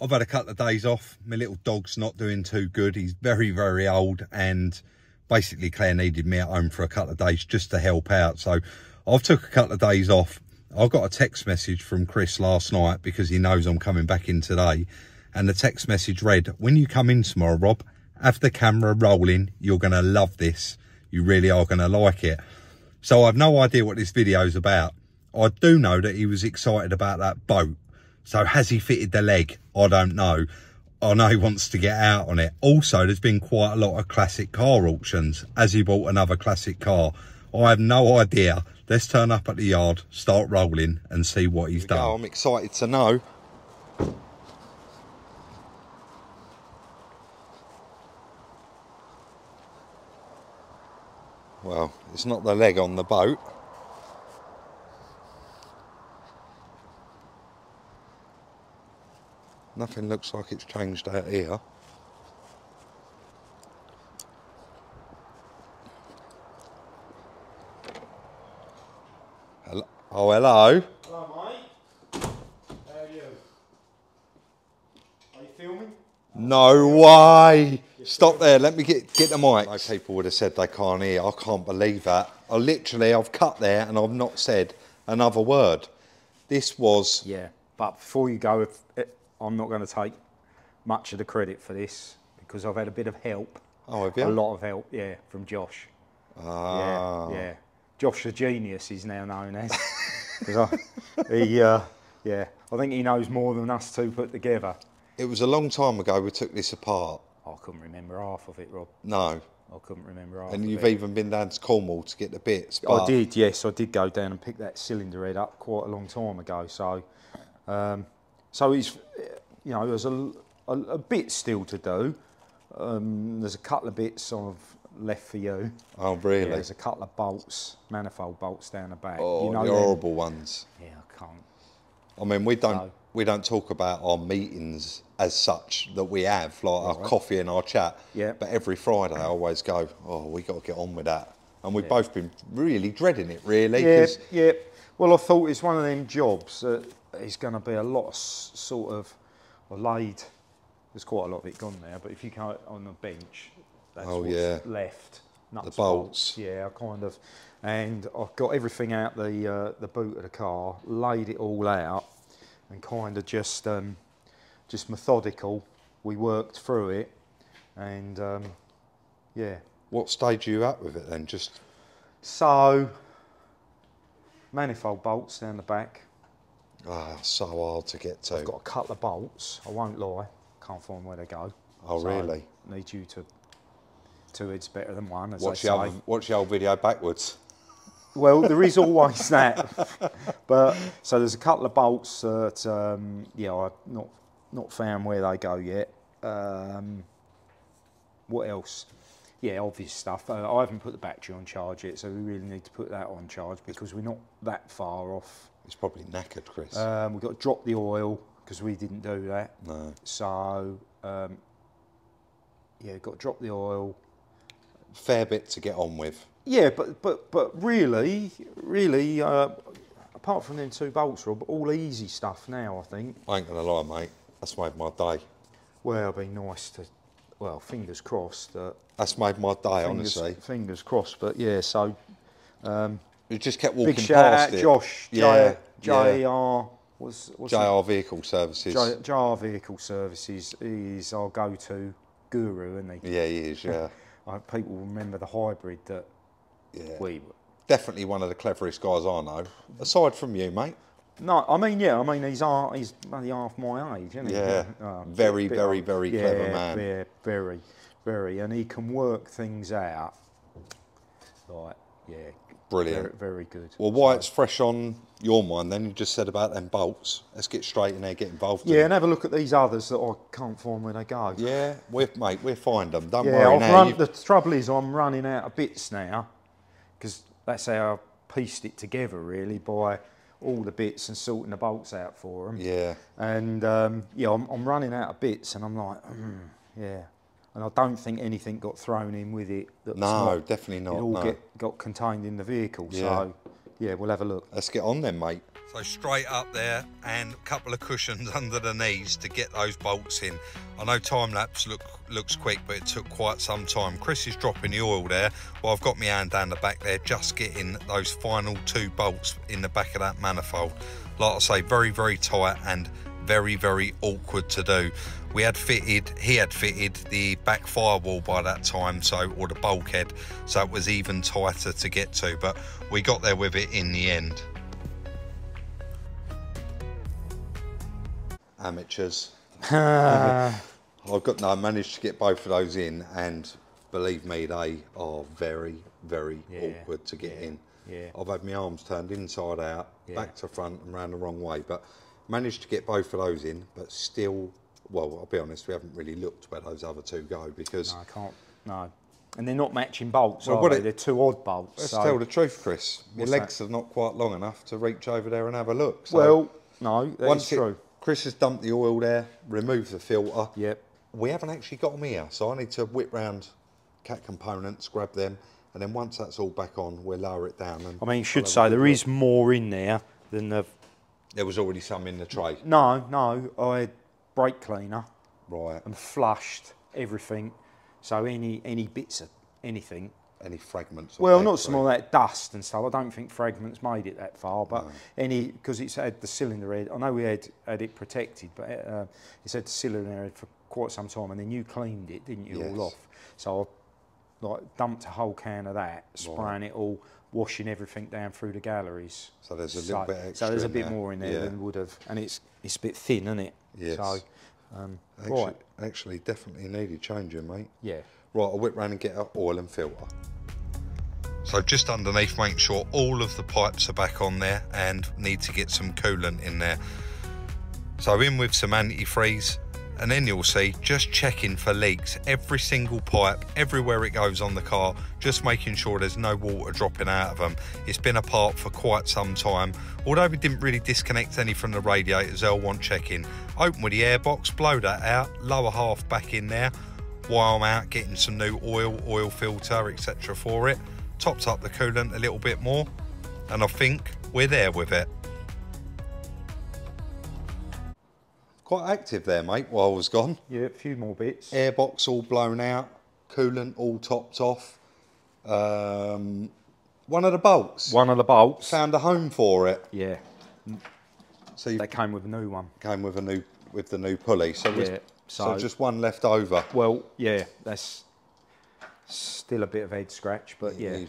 I've had a couple of days off. My little dog's not doing too good. He's very, very old, and basically Claire needed me at home for a couple of days just to help out. So I've took a couple of days off. I got a text message from Chris last night because he knows I'm coming back in today. And the text message read, when you come in tomorrow, Rob, have the camera rolling. You're going to love this. You really are going to like it. So I've no idea what this video's about. I do know that he was excited about that boat. So has he fitted the leg? I don't know. I know he wants to get out on it. Also, there's been quite a lot of classic car auctions. Has he bought another classic car? I have no idea. Let's turn up at the yard, start rolling and see what he's done. I'm excited to know. Well, it's not the leg on the boat. Nothing looks like it's changed out here. Hello. Oh, hello. Hello, mate. How are you? Are you filming? No way. Stop there. Let me get the mic. Most people would have said they can't hear. I can't believe that. I've cut there and I've not said another word. This was... Yeah, but before you go, I'm not going to take much of the credit for this because I've had a bit of help. Oh, have you? A lot of help, yeah, from Josh. Ah. Yeah. Josh the Genius, he's now known as. I think he knows more than us two put together. It was a long time ago we took this apart. I couldn't remember half of it, Rob. No. I couldn't remember half of it. And you've even been down to Cornwall to get the bits. I did, yes. I did go down and pick that cylinder head up quite a long time ago. So he's, you know, there's a bit still to do. There's a couple of bits I've left for you. Oh, really? Yeah, there's a couple of bolts, manifold bolts down the back. Oh, you know the horrible ones. Yeah, I can't. I mean, we don't talk about our meetings as such that we have, like our coffee and our chat. Yeah. But every Friday I always go, oh, we got to get on with that. And we've both been really dreading it, really. Yeah. Well, I thought it's one of them jobs that is going to be a lot of sort of laid. There's quite a lot of it gone now, but if you go on the bench, that's what's left. Nuts, the bolts. Yeah, and I've got everything out the boot of the car, laid it all out, and kind of just methodical. We worked through it, and yeah. What stage are you at with it then? So manifold bolts down the back. Ah, so hard to get to. I've got a couple of bolts. I won't lie. Can't find where they go. Oh, so really? Need you to. Two heads better than one, as watch the old video backwards. Well, there is always that. But so there's a couple of bolts that I've not found where they go yet. What else? Yeah, obvious stuff. I haven't put the battery on charge yet, so we really need to put that on charge because we're not that far off. It's probably knackered, Chris. We've got to drop the oil because we didn't do that. No. So got to drop the oil. Fair bit to get on with. Yeah, but really, apart from them two bolts, Rob, all easy stuff now, I think. I ain't gonna lie, mate. That's made my day. Well, it'd be nice to, well, fingers crossed. That's made my day, honestly. Fingers crossed, but yeah, so... you just kept walking big shout past out it. Josh, JR... JR Vehicle Services. JR Vehicle Services is our go-to guru, isn't he? Yeah, he is, yeah. People remember the hybrid that we were. Definitely one of the cleverest guys I know. Aside from you, mate. No, I mean, he's bloody half my age, isn't he? Yeah, very clever man. Yeah, very. And he can work things out. Like, yeah. Brilliant. Very good. Well, why it's fresh on your mind then, you just said about them bolts. Let's get straight in there, get involved. Yeah, and have a look at these others that I can't find where they go. Yeah, we'll find them. Don't worry now. The trouble is I'm running out of bits now, because that's how I pieced it together, really, by all the bits and sorting the bolts out for them. Yeah. And, I'm running out of bits, and I'm like, yeah. And I don't think anything got thrown in with it. No, definitely not. It all got contained in the vehicle. Yeah. So, Yeah, we'll have a look. Let's get on then, mate. So straight up there and a couple of cushions under the knees to get those bolts in. I know time-lapse looks quick, but it took quite some time. Chris is dropping the oil there while I've got my hand down the back there, just getting those final 2 bolts in the back of that manifold. Like I say, very, very tight and very, very awkward to do. He had fitted the back firewall by that time, or the bulkhead, so it was even tighter to get to, but we got there with it in the end. Amateurs. I managed to get both of those in, and believe me, they are very, very awkward to get in. Yeah. I've had my arms turned inside out, back to front and round the wrong way, but managed to get both of those in, but still, well, I'll be honest, we haven't really looked where those other 2 go, because... No, I can't, no. And they're not matching bolts, are they? They're 2 odd bolts. Let's tell the truth, Chris. Your legs are not quite long enough to reach over there and have a look. So well, no, that's true. Chris has dumped the oil there, removed the filter. Yep. We haven't actually got them here, so I need to whip round Cat Components, grab them, and then once that's all back on, we'll lower it down. And I mean, you should say there is more in there than the... There was already some in the tray. No, I had brake cleaner. Right. And flushed everything. So any bits of anything. Any fragments? Well, not some of that dust and stuff. I don't think fragments made it that far, but because it's had the cylinder head. I know we had it protected, but it's had the cylinder head for quite some time, and then you cleaned it, didn't you, all off? So I dumped a whole can of that, spraying it all, washing everything down through the galleries. So there's a little bit extra. So there's a bit more in there than would have, and it's a bit thin, isn't it? Yes. So, actually, definitely needed changing, mate. Yeah. Right, I'll whip round and get our oil and filter. So just underneath, make sure all of the pipes are back on there and need to get some coolant in there. So in with some antifreeze, and then you'll see, just checking for leaks. Every single pipe, everywhere it goes on the car, just making sure there's no water dropping out of them. It's been apart for quite some time. Although we didn't really disconnect any from the radiators, they'll want checking. Open with the airbox, blow that out, lower half back in there, while I'm out getting some new oil filter, etc. for it. Topped up the coolant a little bit more, and I think we're there with it. Quite active there, mate, while I was gone. Yeah, a few more bits. Airbox all blown out, coolant all topped off. One of the bolts. One of the bolts. Found a home for it. Yeah. So they came with a new one. Came with the new pulley. So yeah. So just one left over. Well, yeah, that's still a bit of head scratch, but yeah.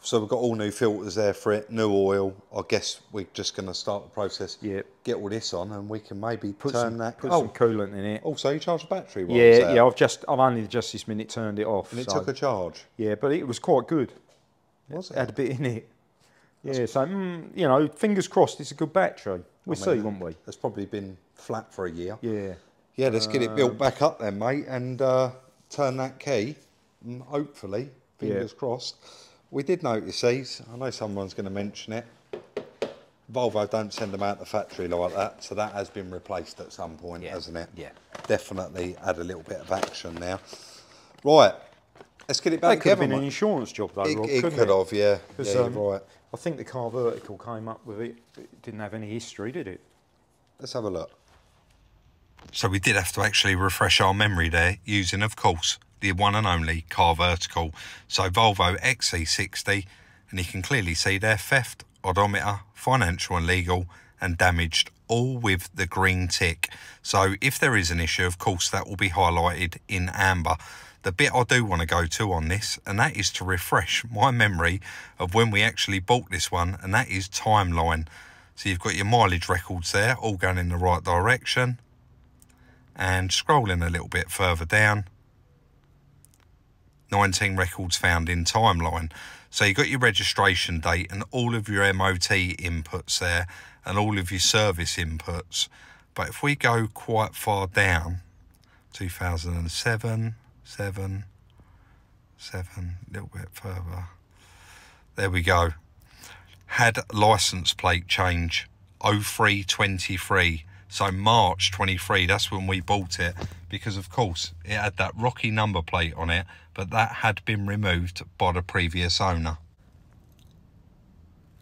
So we've got all new filters there for it, new oil. I guess we're just going to start the process. Yeah. Get all this on, and we can maybe put some coolant in it. Also, you charged the battery. Yeah. I've only just this minute turned it off. And it took a charge. Yeah, but it was quite good. Was it? Had a bit in it. Yeah. So you know, fingers crossed, it's a good battery. We'll see, won't we? It's probably been flat for a year. Yeah. Yeah. Let's get it built back up then, mate, and turn that key. And hopefully, fingers crossed. We did notice these. I know someone's going to mention it. Volvo don't send them out the factory like that, so that has been replaced at some point, hasn't it? Yeah. Definitely had a little bit of action now. Right, let's get it back together. That could have been an insurance job, though, Rob, it could have, yeah. Because you're right. I think the Car Vertical came up with it. It didn't have any history, did it? Let's have a look. So we did have to actually refresh our memory there, using, of course, the one and only Car Vertical. So Volvo XC60, and you can clearly see there, theft, odometer, financial and legal, and damaged, all with the green tick. So if there is an issue, of course, that will be highlighted in amber. The bit I do want to go to on this, and that is to refresh my memory of when we actually bought this one, and that is timeline. So you've got your mileage records there, all going in the right direction. And scrolling a little bit further down, 19 records found in timeline. So you've got your registration date and all of your MOT inputs there and all of your service inputs. But if we go quite far down, 2007, 7, a little bit further. There we go. Had license plate change, 0323. So March 23, that's when we bought it, because of course it had that Rocky number plate on it, but that had been removed by the previous owner.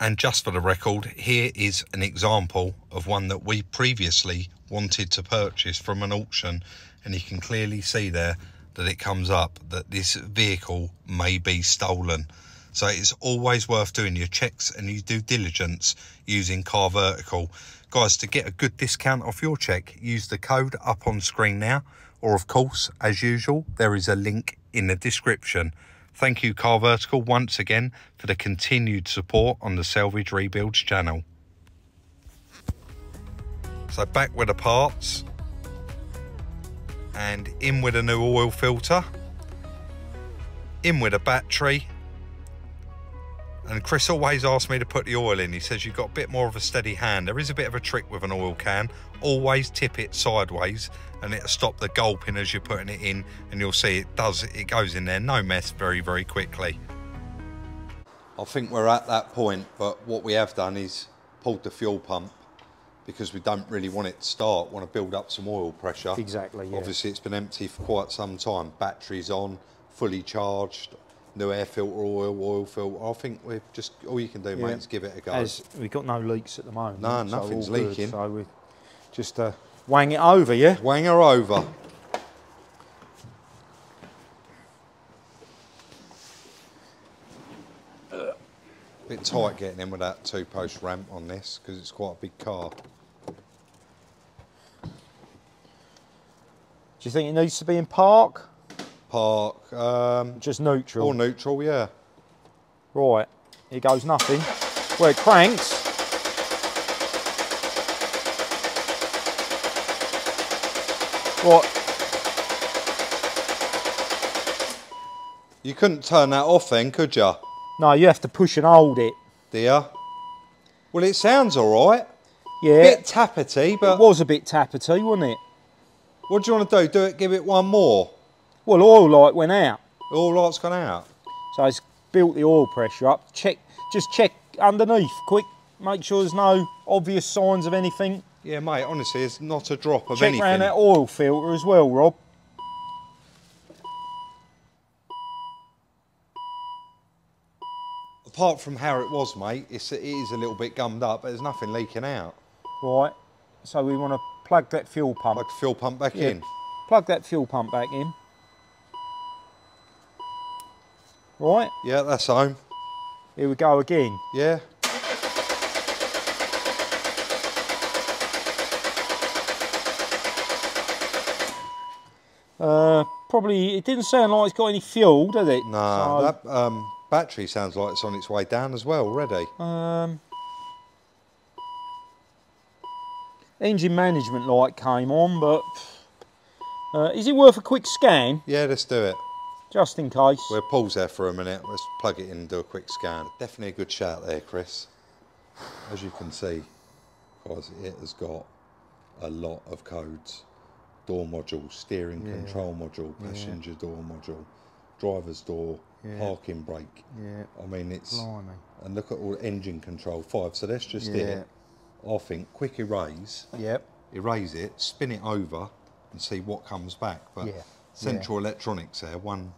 And just for the record, here is an example of one that we previously wanted to purchase from an auction, and you can clearly see there that it comes up that this vehicle may be stolen. So it's always worth doing your checks and your due diligence using Car Vertical. Guys, to get a good discount off your check, use the code up on screen now, or of course, as usual, there is a link in the description. Thank you, Car Vertical, once again for the continued support on the Salvage Rebuilds channel. So back with the parts, and in with a new oil filter, in with a battery. And Chris always asks me to put the oil in. He says you've got a bit more of a steady hand. There is a bit of a trick with an oil can. Always tip it sideways and it'll stop the gulping as you're putting it in, and you'll see it goes in there, no mess, very, very quickly. I think we're at that point, but what we have done is pulled the fuel pump because we don't really want it to start, want to build up some oil pressure. Exactly, yeah. Obviously it's been empty for quite some time. Battery's on, fully charged. New air filter oil filter. I think we've just, all you can do, mate, is give it a go. As we've got no leaks at the moment. No, nothing's leaking. So we just wang it over, yeah? Wang her over. Bit tight getting in with that 2-post ramp on this because it's quite a big car. Do you think it needs to be in park? Park, Just neutral. or neutral, yeah. Right, here goes nothing. Well, it cranks. What? You couldn't turn that off then, could you? No, you have to push and hold it. Dear. Well, it sounds all right. Yeah. Bit tappety, but It was a bit tappety, wasn't it? what do you want to do? Do it, give it one more. Well, oil light went out, All light's gone out. so it's built the oil pressure up. Just check underneath, quick. Make sure there's no obvious signs of anything. Yeah, mate, honestly, it's not a drop of Check anything. around that oil filter as well, Rob. Apart from how it was, mate, it is a little bit gummed up, but there's nothing leaking out. Right, so we want to plug that fuel pump. Like a fuel pump back Yeah. in. Plug that fuel pump back in. Right, Yeah, that's home. here we go again. Yeah. Probably, it didn't sound like it's got any fuel, did it? No, So, that battery sounds like it's on its way down as well already. Engine management light came on, but is it worth a quick scan, Yeah, let's do it. just in case? We'll pause there for a minute. Let's plug it in and do a quick scan. Definitely a good shout there, Chris. As you can see, guys, it has got a lot of codes. Door module, steering control module, passenger door module, driver's door, parking brake. Yeah. I mean, it's... Blimey. And look at all engine control, 5. So that's just Yeah. it. I think quick erase, Yep. erase it, spin it over and see what comes back. But Yeah. central electronics there, one...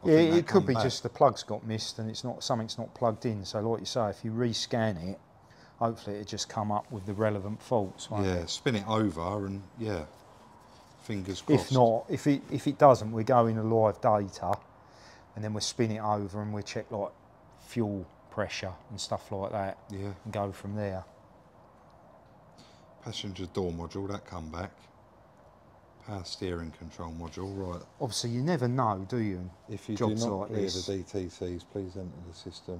I Yeah, think that it could come be back. just the plug's got missed and it's not something's not plugged in. So like you say, if you rescan it, hopefully it just come up with the relevant faults, won't Yeah, it? spin it over and yeah, fingers crossed. If not, if it doesn't, we go into live data and then we spin it over and we check like fuel pressure and stuff like that. Yeah. And go from there. Passenger door module, that come back. Power steering control module, right. Obviously, you never know, do you? If you Jobs do not like clear this. the DTCs, please enter the system.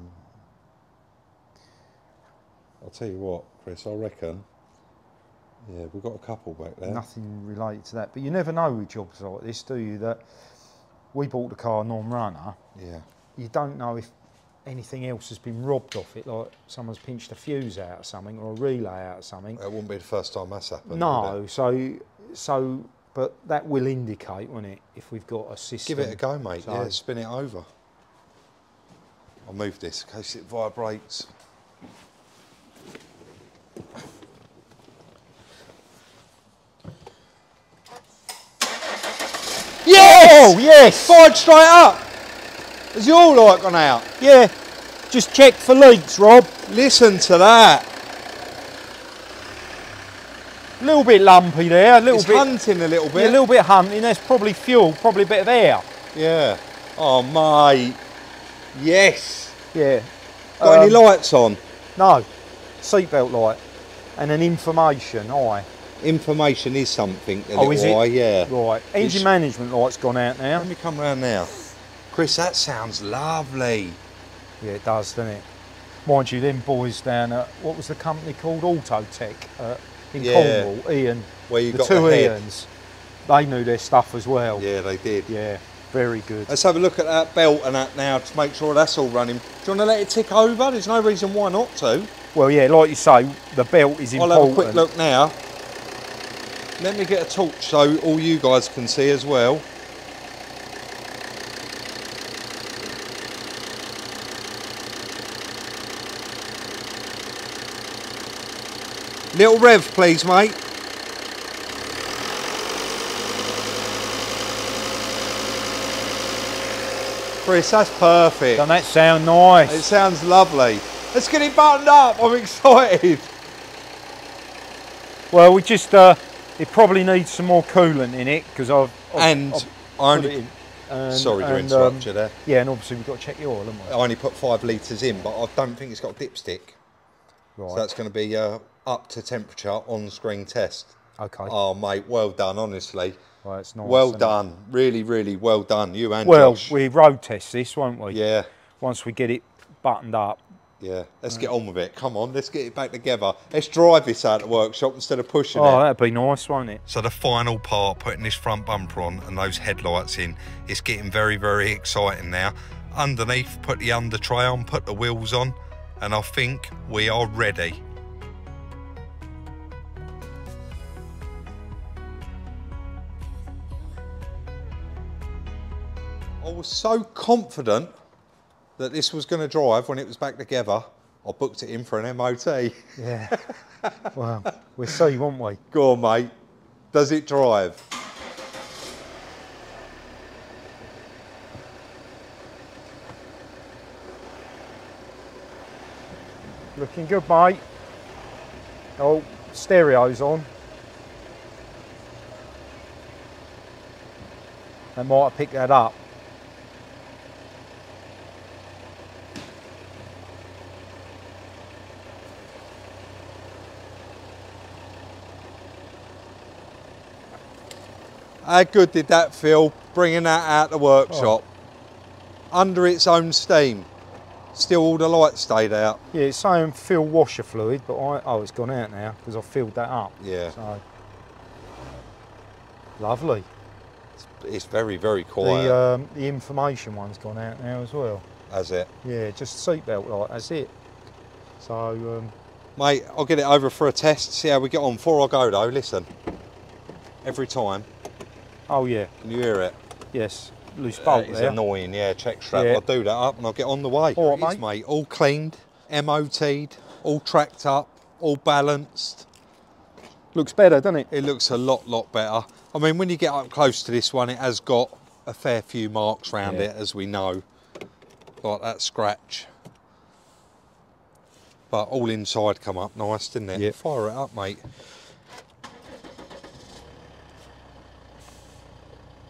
I'll tell you what, Chris, I reckon, yeah, we've got a couple back there. Nothing related to that. But you never know with jobs like this, do you? That we bought the car non-runner. Yeah. You don't know if anything else has been robbed off it, like someone's pinched a fuse out of something or a relay out of something. It wouldn't be the first time that's happened. would No, it? so, but that will indicate, won't it, if we've got a system. Give it a go, mate. So- Yeah, spin it over. I'll move this in case it vibrates. Oh, yes! Fired straight up! Has your light gone out? Yeah, just check for leaks, Rob. Listen to that. A little bit lumpy there, a little It's bit hunting a little bit. Yeah, a little bit hunting. There's probably fuel, probably a bit of air. Yeah. Oh, mate. Yes. Yeah. Got any lights on? No. Seatbelt light. And an information eye. Information is something. The Oh, little is it? eye, yeah. Right. Engine management light's gone out now. Let me come round now. Chris, that sounds lovely. Yeah, it does, doesn't it? Mind you, them boys down at, what was the company called? Autotech in Yeah. Cornwall. Ian. Where you the got two the head. Ians. They knew their stuff as well. Yeah, they did. Yeah, very good. Let's have a look at that belt and that now to make sure that's all running. Do you want to let it tick over? There's no reason why not to. Well, yeah, like you say, the belt is I'll important. have a quick look now. Let me get a torch so all you guys can see as well. Little rev, please, mate. Chris, that's perfect. Doesn't that sound nice? It sounds lovely. Let's get it buttoned up. I'm excited. Well, we just, it probably needs some more coolant in it because I've And put I it only, in. And, sorry to interrupt you there. Yeah, and obviously we've got to check the oil, haven't we? I only put 5 litres in, but I don't think it's got a dipstick. Right. So that's going to be up to temperature on-screen test. Okay. Oh, mate, well done, honestly. Right, it's nice. Well isn't it? done. Really, really well done. You and Well, Josh. we road test this, won't we? Yeah, Once we get it buttoned up. yeah. Let's get on with it. Come on, let's get it back together. Let's drive this out of the workshop instead of pushing Oh, it. that'd be nice, won't it? So the final part, putting this front bumper on and those headlights in, it's getting very, very exciting now. Underneath, put the under tray on, put the wheels on, and I think we are ready. I was so confident that this was going to drive when it was back together. I booked it in for an MOT. Yeah. Well, we'll see, won't we? Go on, mate. Does it drive? Looking good, mate. Oh, stereo's on. They might have picked that up. How good did that feel, bringing that out the workshop? Under its own steam. Still all the lights stayed out. Yeah, it's saying fill washer fluid, but oh, it's gone out now because I've filled that up. Yeah. So, lovely. It's very, very quiet. The information one's gone out now as well. Has it? Yeah, just seatbelt light, that's it. So, Mate, I'll get it over for a test, see how we get on. Before I go though, listen. Every time, oh yeah, can you hear it? yes, loose bolt It's there. annoying, yeah, check strap. Yeah. I'll do that up and I'll get on the way. All right, It is, mate. All cleaned, MOT'd, all tracked up, all balanced. Looks better, doesn't it? It looks a lot better. I mean, when you get up close to this one, it has got a fair few marks around Yeah. it, as we know. Like that scratch. But all inside come up nice, didn't it? Yeah. Fire it up, mate.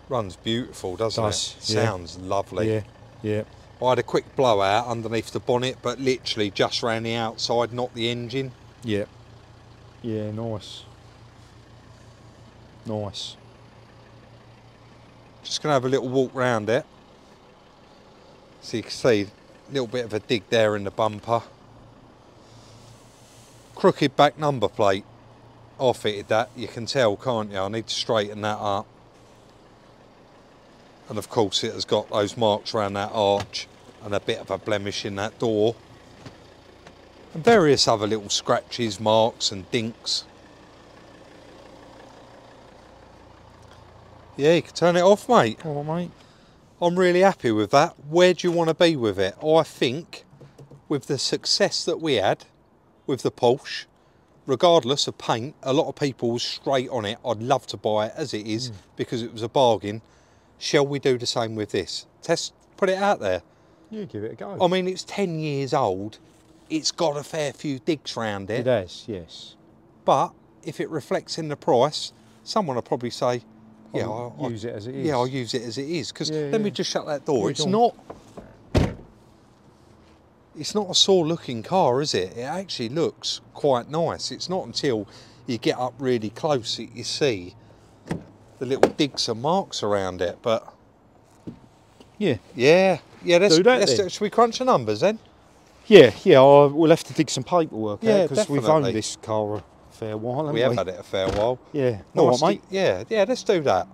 Runs beautiful, doesn't Does, it? yeah. Sounds lovely. Yeah, yeah. I had a quick blowout underneath the bonnet, but literally just round the outside, not the engine. Yeah. Yeah, nice. Nice. Just gonna have a little walk round it. So you can see a little bit of a dig there in the bumper. Crooked back number plate. I fitted that, you can tell, can't you? I need to straighten that up. And of course it has got those marks around that arch and a bit of a blemish in that door. And various other little scratches, marks and dinks. Yeah, you can turn it off, mate. All right, mate. I'm really happy with that. Where do you want to be with it? I think with the success that we had with the Porsche, regardless of paint, a lot of people were straight on it. I'd love to buy it as it is because it was a bargain. Shall we do the same with this? Put it out there. You give it a go. I mean, it's 10 years old. it's got a fair few digs round It it. has, yes. But if it reflects in the price, someone will probably say, yeah, I'll use it as it is. Yeah, I'll use it as it is. Because Yeah, let me yeah. just shut that door. Yeah, It's go on. not. It's not a sore looking car, is it? It actually looks quite nice. It's not until you get up really close that you see the little digs and marks around it. But Yeah. yeah, let's, Do that then. should we crunch the numbers then? Yeah, we'll have to dig some paperwork Yeah, out because we've definitely. owned this car a fair while, haven't We have had it a fair while. Yeah. Nice All right, mate. Yeah, let's do that.